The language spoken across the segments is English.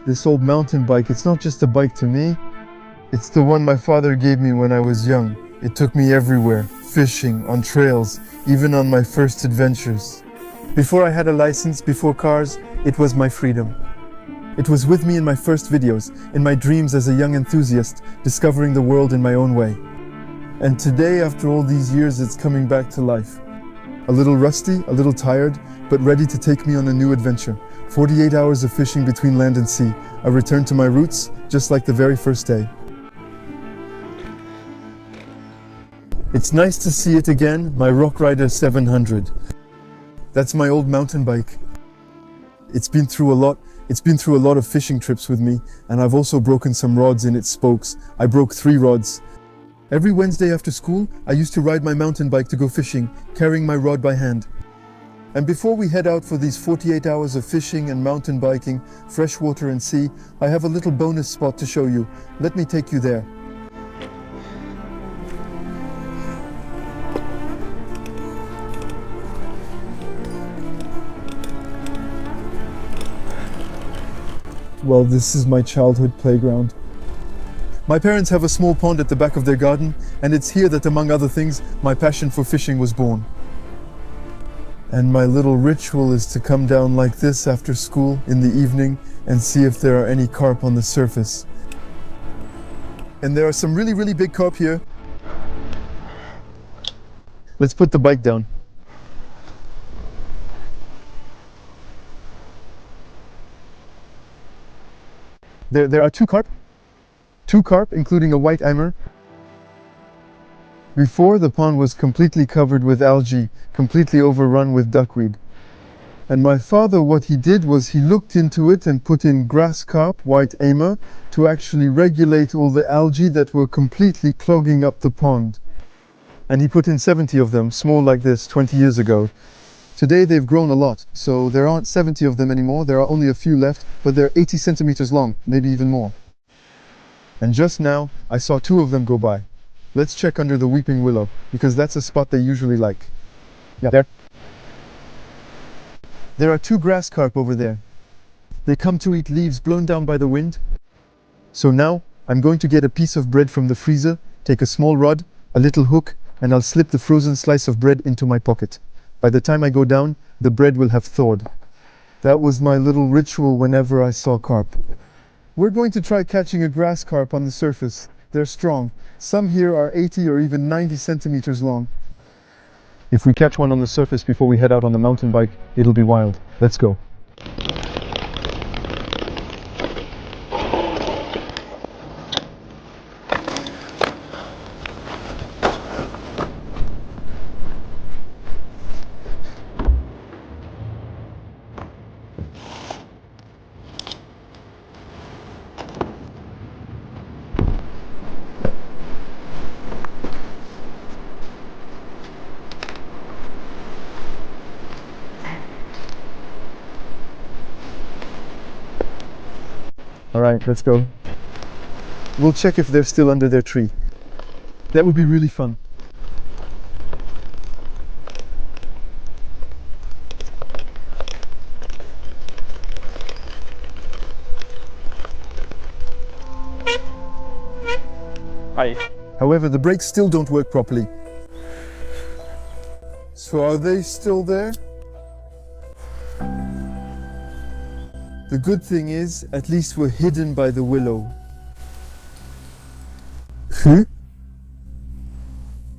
This old mountain bike, it's not just a bike to me. It's the one my father gave me when I was young. It took me everywhere, fishing, on trails, even on my first adventures. Before I had a license, before cars, it was my freedom. It was with me in my first videos, in my dreams as a young enthusiast, discovering the world in my own way. And today, after all these years, it's coming back to life. A little rusty, a little tired, but ready to take me on a new adventure. 48 hours of fishing between land and sea. A return to my roots, just like the very first day. It's nice to see it again, my Rock Rider 700. That's my old mountain bike. It's been through a lot of fishing trips with me, and I've also broken some rods in its spokes. I broke 3 rods. Every Wednesday after school, I used to ride my mountain bike to go fishing, carrying my rod by hand. And before we head out for these 48 hours of fishing and mountain biking, freshwater and sea, I have a little bonus spot to show you. Let me take you there. Well, this is my childhood playground. My parents have a small pond at the back of their garden, and it's here that, among other things, my passion for fishing was born. And my little ritual is to come down like this after school in the evening and see if there are any carp on the surface. And there are some really big carp here. Let's put the bike down. There are 2 carp. 2 carp, including a white aimer. Before, the pond was completely covered with algae, completely overrun with duckweed. And my father, what he did was he looked into it and put in grass carp, white aimer, to actually regulate all the algae that were completely clogging up the pond. And he put in 70 of them, small like this, 20 years ago. Today they've grown a lot, so there aren't 70 of them anymore. There are only a few left, but they're 80 centimeters long, maybe even more. And just now, I saw 2 of them go by. Let's check under the weeping willow, because that's a spot they usually like. Yeah, there. There are 2 grass carp over there. They come to eat leaves blown down by the wind. So now, I'm going to get a piece of bread from the freezer, take a small rod, a little hook, and I'll slip the frozen slice of bread into my pocket. By the time I go down, the bread will have thawed. That was my little ritual whenever I saw carp. We're going to try catching a grass carp on the surface. They're strong. Some here are 80 or even 90 centimeters long. If we catch one on the surface before we head out on the mountain bike, it'll be wild. Let's go. Alright, let's go. We'll check if they're still under their tree. That would be really fun. Hi. However, the brakes still don't work properly. So are they still there? The good thing is, at least we're hidden by the willow.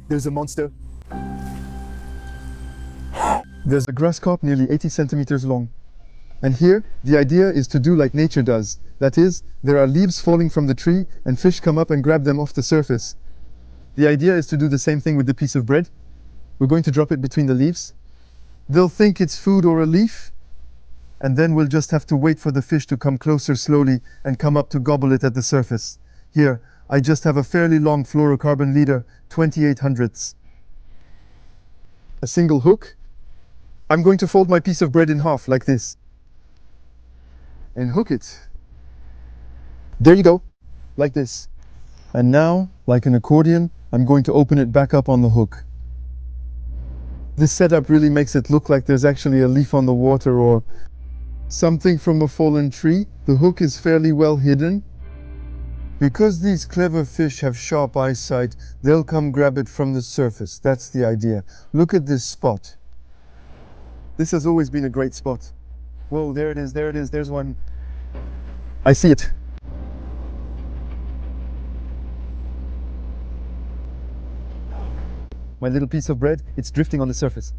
There's a monster. There's a grass carp nearly 80 centimeters long. And here, the idea is to do like nature does. That is, there are leaves falling from the tree and fish come up and grab them off the surface. The idea is to do the same thing with the piece of bread. We're going to drop it between the leaves. They'll think it's food or a leaf, and then we'll just have to wait for the fish to come closer slowly and come up to gobble it at the surface. Here, I just have a fairly long fluorocarbon leader, 2800ths. A single hook. I'm going to fold my piece of bread in half like this. And hook it. There you go, like this. And now, like an accordion, I'm going to open it back up on the hook. This setup really makes it look like there's actually a leaf on the water, or Something from a fallen tree. The hook is fairly well hidden. Because these clever fish have sharp eyesight, they'll come grab it from the surface. That's the idea. Look at this spot. This has always been a great spot. Whoa, there it is, there's one. I see it. My little piece of bread, it's drifting on the surface.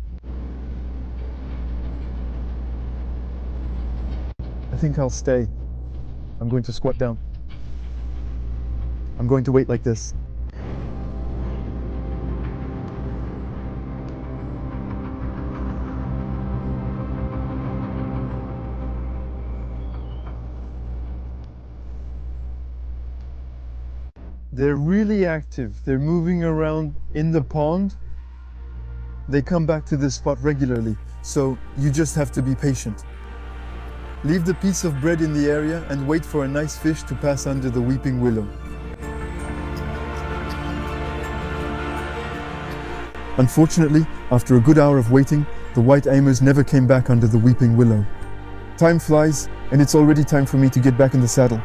I think I'll stay. I'm going to squat down. I'm going to wait like this. They're really active. They're moving around in the pond. They come back to this spot regularly, so you just have to be patient. Leave the piece of bread in the area and wait for a nice fish to pass under the weeping willow. Unfortunately, after a good hour of waiting, the white aimers never came back under the weeping willow. Time flies, and it's already time for me to get back in the saddle.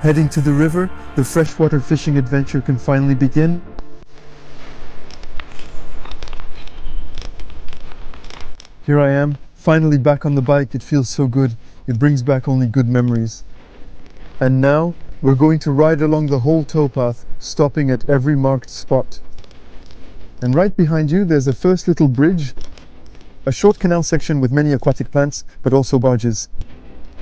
Heading to the river, the freshwater fishing adventure can finally begin. Here I am, finally back on the bike. It feels so good. It brings back only good memories. And now, we're going to ride along the whole towpath, stopping at every marked spot. And right behind you, there's a first little bridge, a short canal section with many aquatic plants, but also barges.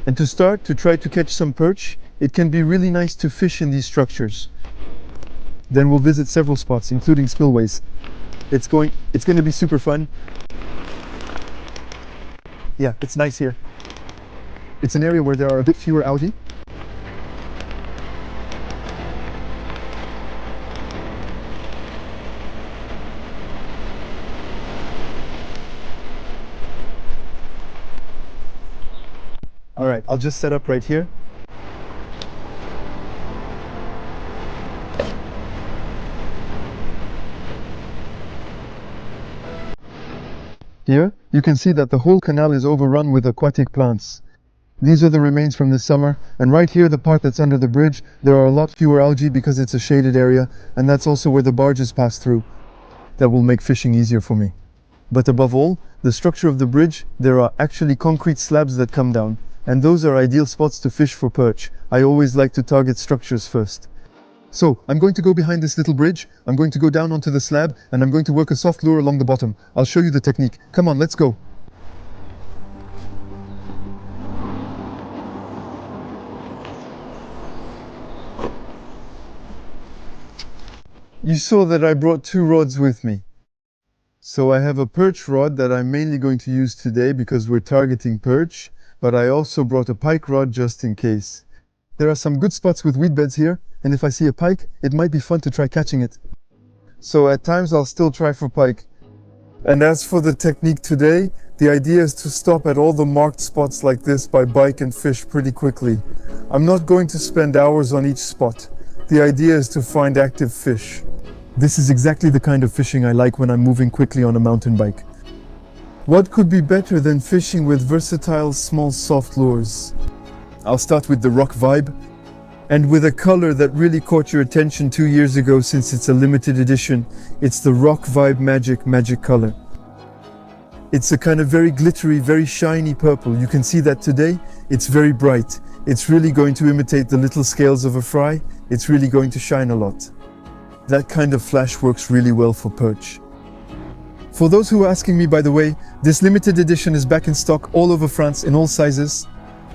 And to start, to try to catch some perch, it can be really nice to fish in these structures. Then we'll visit several spots, including spillways. It's going to be super fun. Yeah, it's nice here. It's an area where there are a bit fewer algae. All right, I'll just set up right here. Here, you can see that the whole canal is overrun with aquatic plants. These are the remains from this summer, and right here, the part that's under the bridge, there are a lot fewer algae because it's a shaded area, and that's also where the barges pass through. That will make fishing easier for me. But above all, the structure of the bridge, there are actually concrete slabs that come down, and those are ideal spots to fish for perch. I always like to target structures first. So, I'm going to go behind this little bridge, I'm going to go down onto the slab, and I'm going to work a soft lure along the bottom. I'll show you the technique. Come on, let's go. You saw that I brought two rods with me. So I have a perch rod that I'm mainly going to use today because we're targeting perch, but I also brought a pike rod just in case. There are some good spots with weed beds here, and if I see a pike, it might be fun to try catching it. So at times I'll still try for pike. And as for the technique today, the idea is to stop at all the marked spots like this by bike and fish pretty quickly. I'm not going to spend hours on each spot. The idea is to find active fish. This is exactly the kind of fishing I like when I'm moving quickly on a mountain bike. What could be better than fishing with versatile small soft lures? I'll start with the rock vibe, and with a color that really caught your attention 2 years ago since it's a limited edition. It's the rock vibe magic color. It's a kind of very glittery, very shiny purple. You can see that today, it's very bright. It's really going to imitate the little scales of a fry. It's really going to shine a lot. That kind of flash works really well for perch. For those who are asking me, by the way, this limited edition is back in stock all over France in all sizes.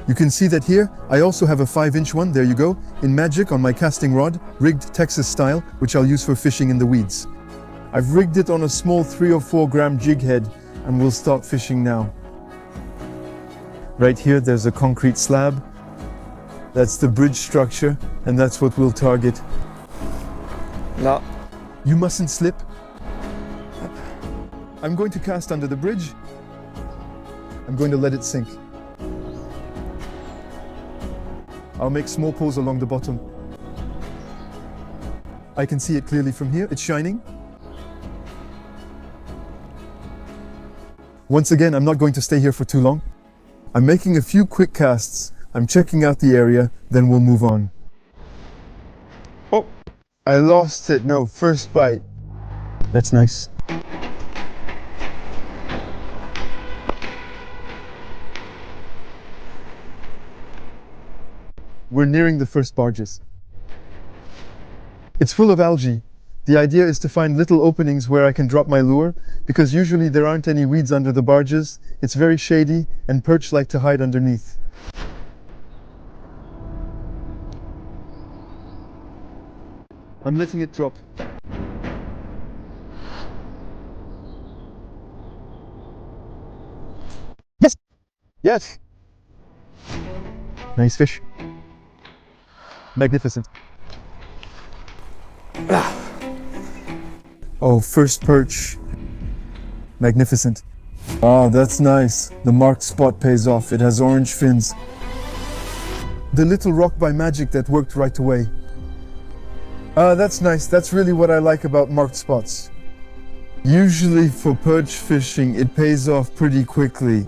You can see that here, I also have a 5-inch one, there you go, in magic on my casting rod, rigged Texas style, which I'll use for fishing in the weeds. I've rigged it on a small 3 or 4 gram jig head, and we'll start fishing now. Right here, there's a concrete slab. That's the bridge structure, and that's what we'll target. Now, you mustn't slip. I'm going to cast under the bridge. I'm going to let it sink. I'll make small pulls along the bottom. I can see it clearly from here. It's shining. Once again, I'm not going to stay here for too long. I'm making a few quick casts. I'm checking out the area, then we'll move on. Oh, I lost it. No, first bite. That's nice. We're nearing the first barges. It's full of algae. The idea is to find little openings where I can drop my lure, because usually there aren't any weeds under the barges. It's very shady, and perch like to hide underneath. I'm letting it drop. Yes! Yes! Nice fish. Magnificent. Oh, first perch. Magnificent. Oh, that's nice. The marked spot pays off. It has orange fins. The little rock by magic that worked right away. That's nice. That's really what I like about marked spots. Usually for perch fishing, it pays off pretty quickly.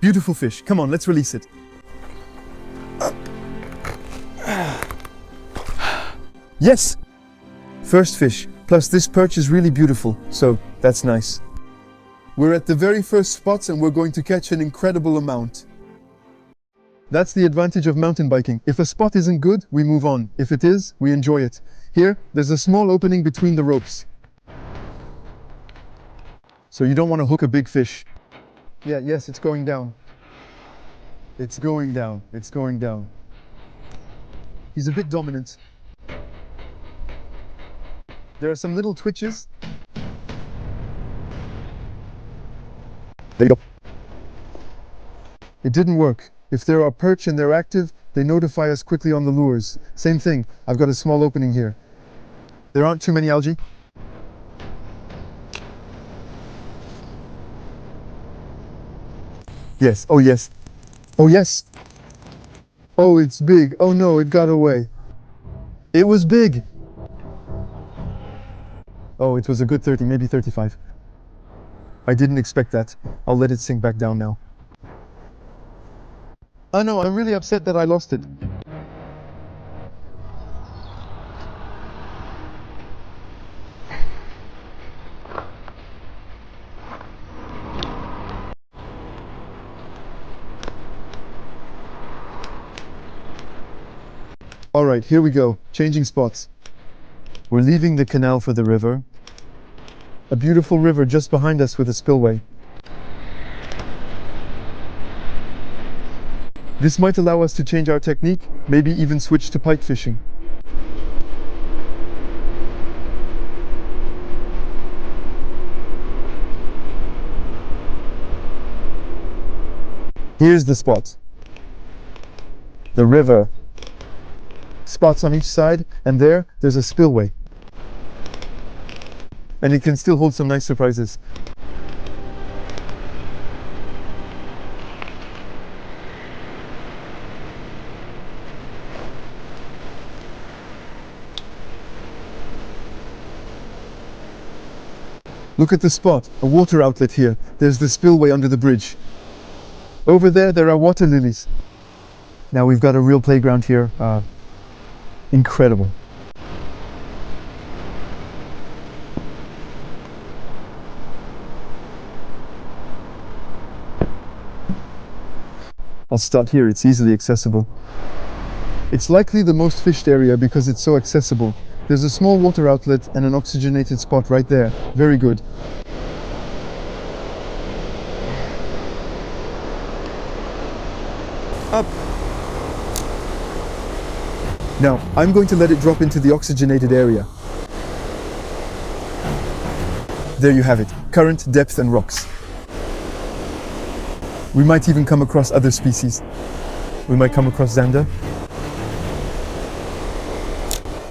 Beautiful fish. Come on, let's release it. Yes! First fish. Plus this perch is really beautiful, so that's nice. We're at the very first spots and we're going to catch an incredible amount. That's the advantage of mountain biking. If a spot isn't good, we move on. If it is, we enjoy it. Here, there's a small opening between the ropes. So you don't want to hook a big fish. Yes, it's going down. It's going down. It's going down. He's a bit dominant. There are some little twitches. There you go. It didn't work. If there are perch and they're active, they notify us quickly on the lures. Same thing, I've got a small opening here. There aren't too many algae. Yes, oh yes. Oh yes. Oh, it's big. Oh no, it got away. It was big. Oh, it was a good 30, maybe 35. I didn't expect that. I'll let it sink back down now. Oh no, I'm really upset that I lost it. Alright, here we go. Changing spots. We're leaving the canal for the river. A beautiful river just behind us with a spillway. This might allow us to change our technique, maybe even switch to pike fishing. Here's the spot. The river. Spots on each side, and there's a spillway. And it can still hold some nice surprises. Look at the spot, a water outlet here. There's the spillway under the bridge. Over there are water lilies. Now we've got a real playground here. Incredible. I'll start here, it's easily accessible. It's likely the most fished area because it's so accessible. There's a small water outlet and an oxygenated spot right there. Very good. Up. Now, I'm going to let it drop into the oxygenated area. There you have it. Current, depth and rocks. We might even come across other species. We might come across zander.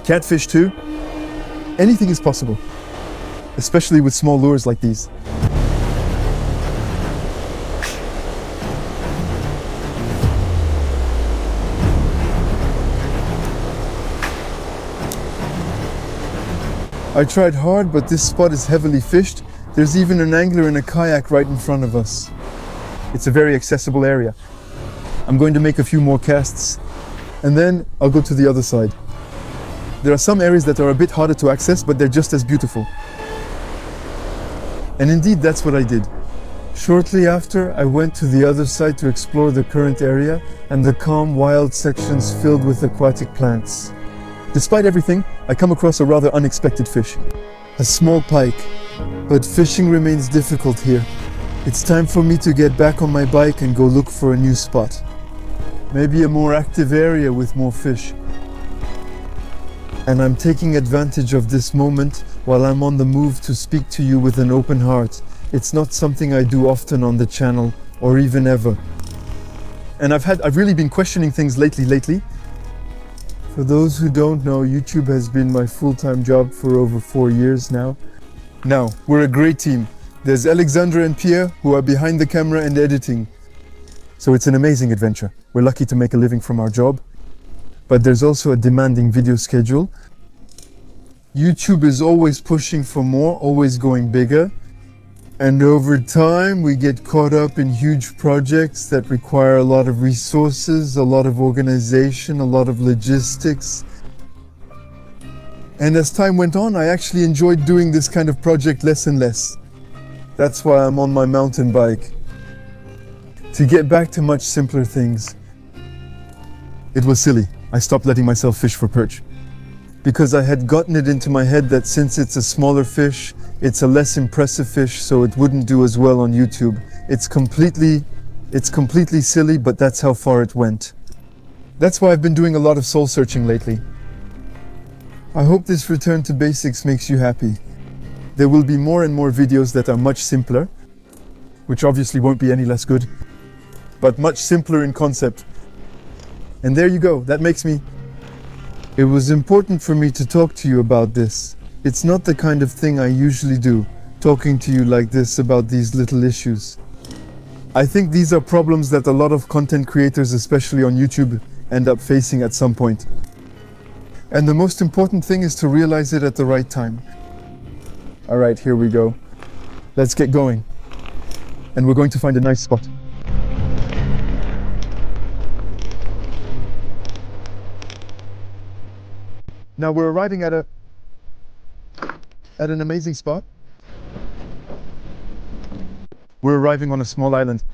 Catfish too. Anything is possible. Especially with small lures like these. I tried hard, but this spot is heavily fished There's even an angler in a kayak right in front of us. It's a very accessible area. I'm going to make a few more casts, and then I'll go to the other side. There are some areas that are a bit harder to access, but they're just as beautiful. And indeed, that's what I did. Shortly after, I went to the other side to explore the current area and the calm, wild sections filled with aquatic plants. Despite everything, I come across a rather unexpected fish. A small pike. But fishing remains difficult here. It's time for me to get back on my bike and go look for a new spot. Maybe a more active area with more fish. And I'm taking advantage of this moment while I'm on the move to speak to you with an open heart. It's not something I do often on the channel, or even ever. And I've really been questioning things lately. For those who don't know, YouTube has been my full-time job for over 4 years now. Now, we're a great team. There's Alexandra and Pierre, who are behind the camera and editing. So it's an amazing adventure. We're lucky to make a living from our job. But there's also a demanding video schedule. YouTube is always pushing for more, always going bigger. And over time, we get caught up in huge projects that require a lot of resources, a lot of organization, a lot of logistics. And as time went on, I actually enjoyed doing this kind of project less and less. That's why I'm on my mountain bike. To get back to much simpler things. It was silly. I stopped letting myself fish for perch. Because I had gotten it into my head that since it's a smaller fish, it's a less impressive fish, so it wouldn't do as well on YouTube. It's completely silly, but that's how far it went. That's why I've been doing a lot of soul searching lately. I hope this return to basics makes you happy. There will be more and more videos that are much simpler, which obviously won't be any less good, but much simpler in concept. And there you go, that makes me... It was important for me to talk to you about this. It's not the kind of thing I usually do, talking to you like this about these little issues. I think these are problems that a lot of content creators, especially on YouTube, end up facing at some point. And the most important thing is to realize it at the right time. Alright, here we go. Let's get going. And we're going to find a nice spot. Now we're arriving at an amazing spot. We're arriving on a small island.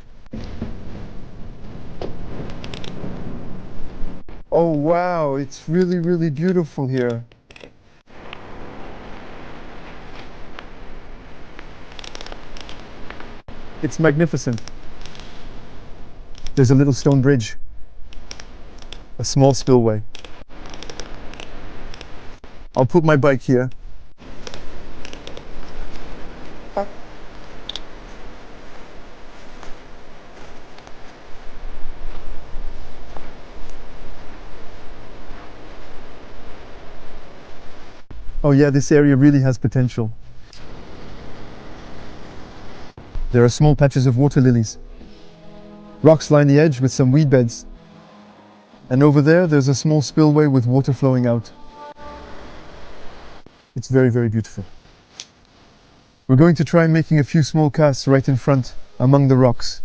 Oh wow, it's really beautiful here. It's magnificent. There's a little stone bridge. A small spillway. I'll put my bike here. Oh yeah, this area really has potential. There are small patches of water lilies. Rocks line the edge with some weed beds. And over there, there's a small spillway with water flowing out. It's very beautiful. We're going to try making a few small casts right in front, among the rocks.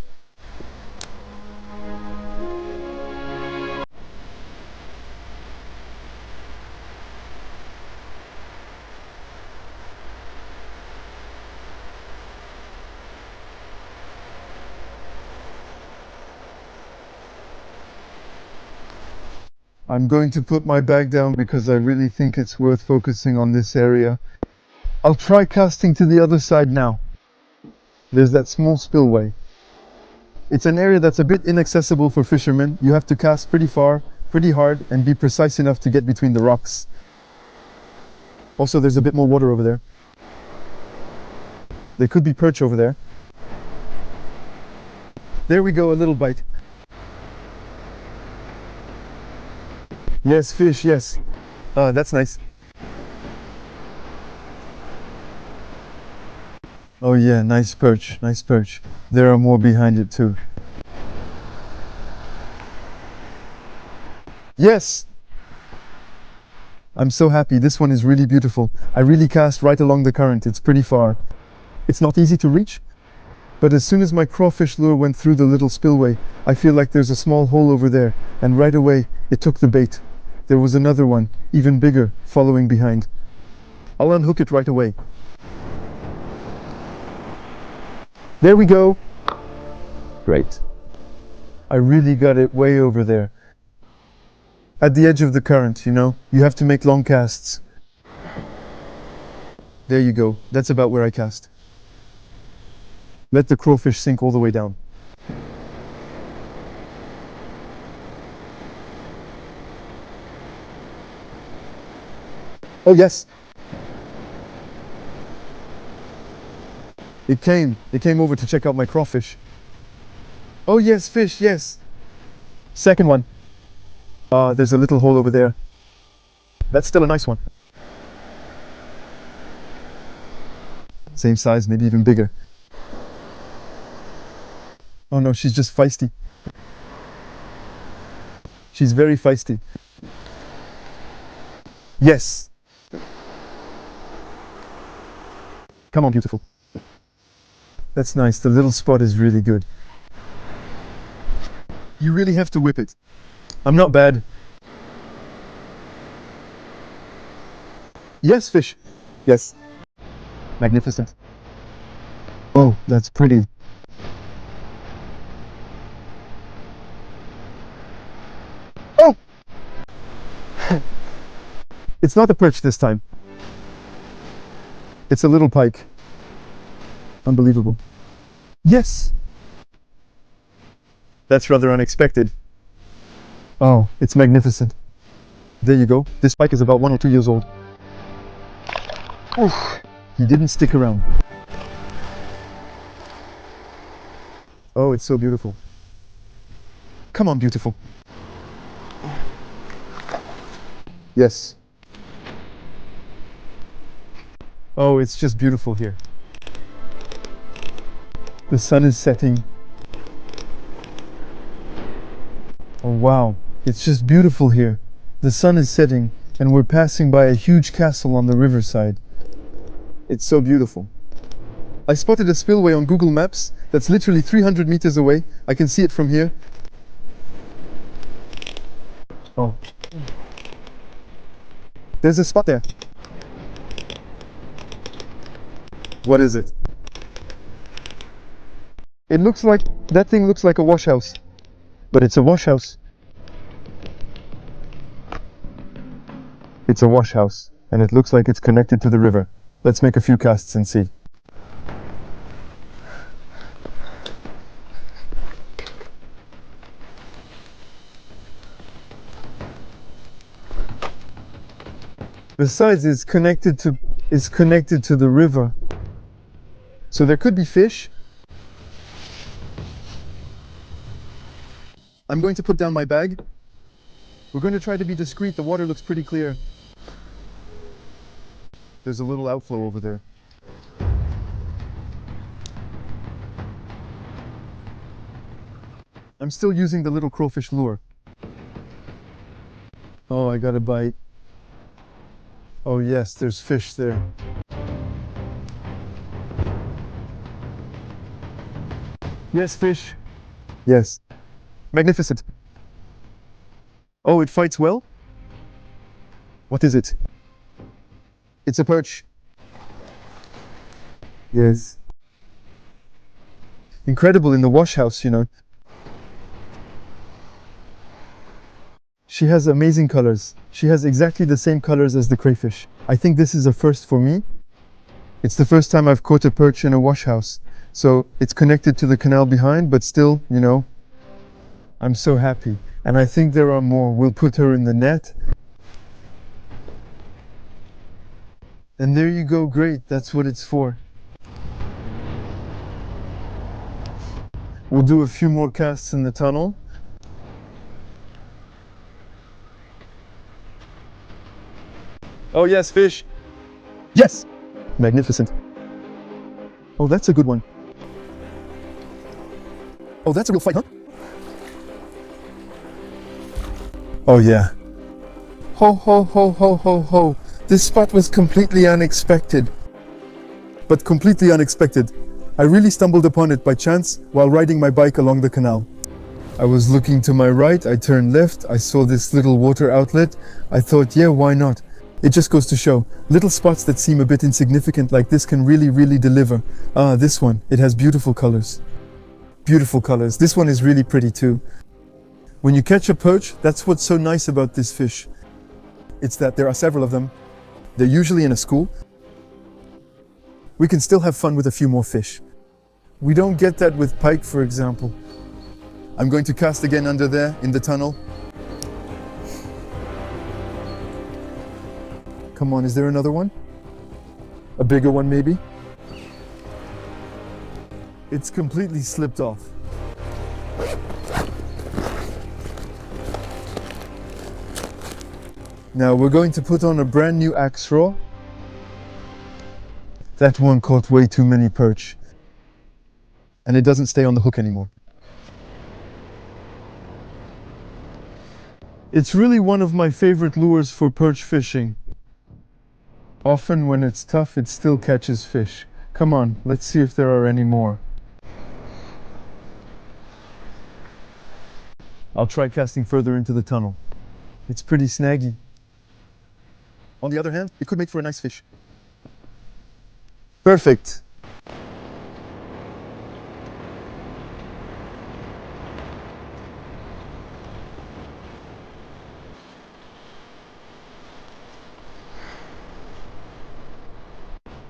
I'm going to put my bag down because I really think it's worth focusing on this area. I'll try casting to the other side now. There's that small spillway. It's an area that's a bit inaccessible for fishermen. You have to cast pretty far, pretty hard, and be precise enough to get between the rocks. Also, there's a bit more water over there. There could be perch over there. There we go, a little bite. Yes, fish, yes. That's nice. Oh yeah, nice perch, nice perch. There are more behind it too. Yes! I'm so happy, this one is really beautiful. I really cast right along the current, it's pretty far. It's not easy to reach, but as soon as my crawfish lure went through the little spillway, I feel like there's a small hole over there, and right away it took the bait. There was another one, even bigger, following behind. I'll unhook it right away. There we go. Great. I really got it way over there. At the edge of the current, you know, you have to make long casts. There you go. That's about where I cast. Let the crawfish sink all the way down. Oh yes. It came over to check out my crawfish. Oh yes, fish, yes. Second one. There's a little hole over there. That's still a nice one. Same size, maybe even bigger. Oh no, she's just feisty. She's very feisty. Yes. Come on, beautiful. That's nice. The little spot is really good. You really have to whip it. I'm not bad. Yes, fish. Yes. Magnificent. Oh, that's pretty. Oh! It's not a perch this time. It's a little pike. Unbelievable. Yes! That's rather unexpected. Oh, it's magnificent. There you go. This pike is about 1 or 2 years old. Oof. He didn't stick around. Oh, it's so beautiful. Come on, beautiful. Yes. Oh, it's just beautiful here. The sun is setting. Oh wow, it's just beautiful here. The sun is setting and we're passing by a huge castle on the riverside. It's so beautiful. I spotted a spillway on Google Maps that's literally 300 meters away. I can see it from here. Oh. There's a spot there. What is it? It looks like, that thing looks like a washhouse. But it's a washhouse. It's a washhouse, and it looks like it's connected to the river. Let's make a few casts and see. Besides, it's connected to the river. So there could be fish. I'm going to put down my bag. We're going to try to be discreet. The water looks pretty clear. There's a little outflow over there. I'm still using the little crawfish lure. Oh, I got a bite. Oh yes, there's fish there. Yes, fish. Yes. Magnificent. Oh, it fights well? What is it? It's a perch. Yes. Incredible in the washhouse, you know. She has amazing colors. She has exactly the same colors as the crayfish. I think this is a first for me. It's the first time I've caught a perch in a washhouse. So it's connected to the canal behind, but still, you know, I'm so happy. And I think there are more. We'll put her in the net. And there you go, great, that's what it's for. We'll do a few more casts in the tunnel. Oh yes, fish. Yes! Magnificent. Oh, that's a good one. Oh, that's a real fight, huh? Oh yeah. Ho ho ho ho ho ho. This spot was completely unexpected. but completely unexpected. I really stumbled upon it by chance while riding my bike along the canal. I was looking to my right, I turned left, I saw this little water outlet. I thought, yeah, why not? It just goes to show, little spots that seem a bit insignificant like this can really deliver. Ah, this one, it has beautiful colors. Beautiful colors. This one is really pretty too. When you catch a perch, that's what's so nice about this fish. It's that there are several of them. They're usually in a school. We can still have fun with a few more fish. We don't get that with pike, for example. I'm going to cast again under there, in the tunnel. Come on, is there another one? A bigger one, maybe? It's completely slipped off. Now we're going to put on a brand new axe raw. That one caught way too many perch. And it doesn't stay on the hook anymore. It's really one of my favorite lures for perch fishing. Often when it's tough, it still catches fish. Come on, let's see if there are any more. I'll try casting further into the tunnel. It's pretty snaggy. On the other hand, it could make for a nice fish. Perfect.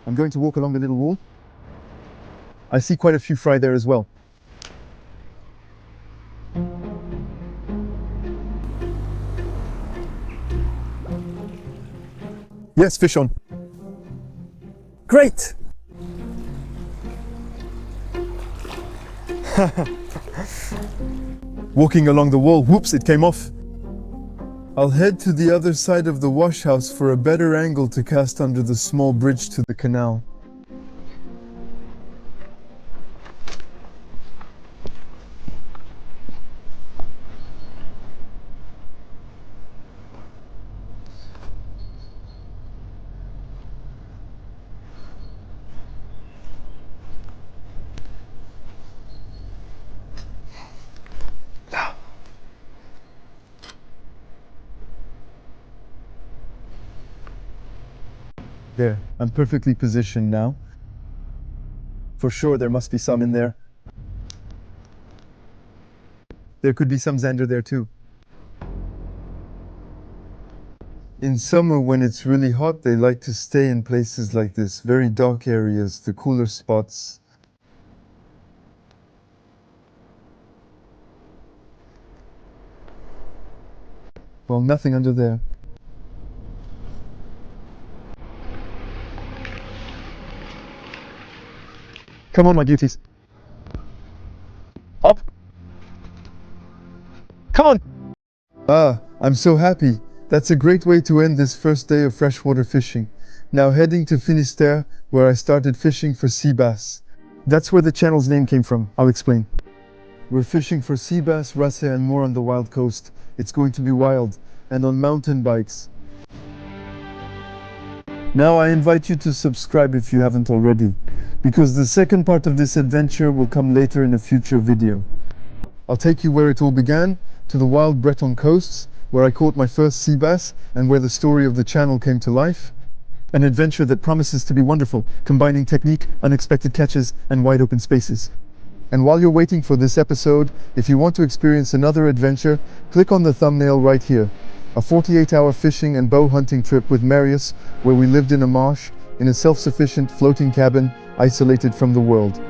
I'm going to walk along the little wall. I see quite a few fry there as well. Yes, fish on. Great! Walking along the wall, whoops, it came off. I'll head to the other side of the washhouse for a better angle to cast under the small bridge to the canal. There, I'm perfectly positioned now. For sure there must be some in there. There could be some zander there too. In summer when it's really hot, they like to stay in places like this, very dark areas, the cooler spots. Well, nothing under there. Come on, my beauties. Up! Come on! Ah, I'm so happy. That's a great way to end this first day of freshwater fishing. Now heading to Finisterre, where I started fishing for sea bass. That's where the channel's name came from. I'll explain. We're fishing for sea bass, rasse and more on the wild coast. It's going to be wild, and on mountain bikes. Now I invite you to subscribe if you haven't already, because the second part of this adventure will come later in a future video. I'll take you where it all began, to the wild Breton coasts, where I caught my first sea bass, and where the story of the channel came to life. An adventure that promises to be wonderful, combining technique, unexpected catches, and wide open spaces. And while you're waiting for this episode, if you want to experience another adventure, click on the thumbnail right here. A 48-hour fishing and bow hunting trip with Marius, where we lived in a marsh, in a self-sufficient floating cabin, isolated from the world.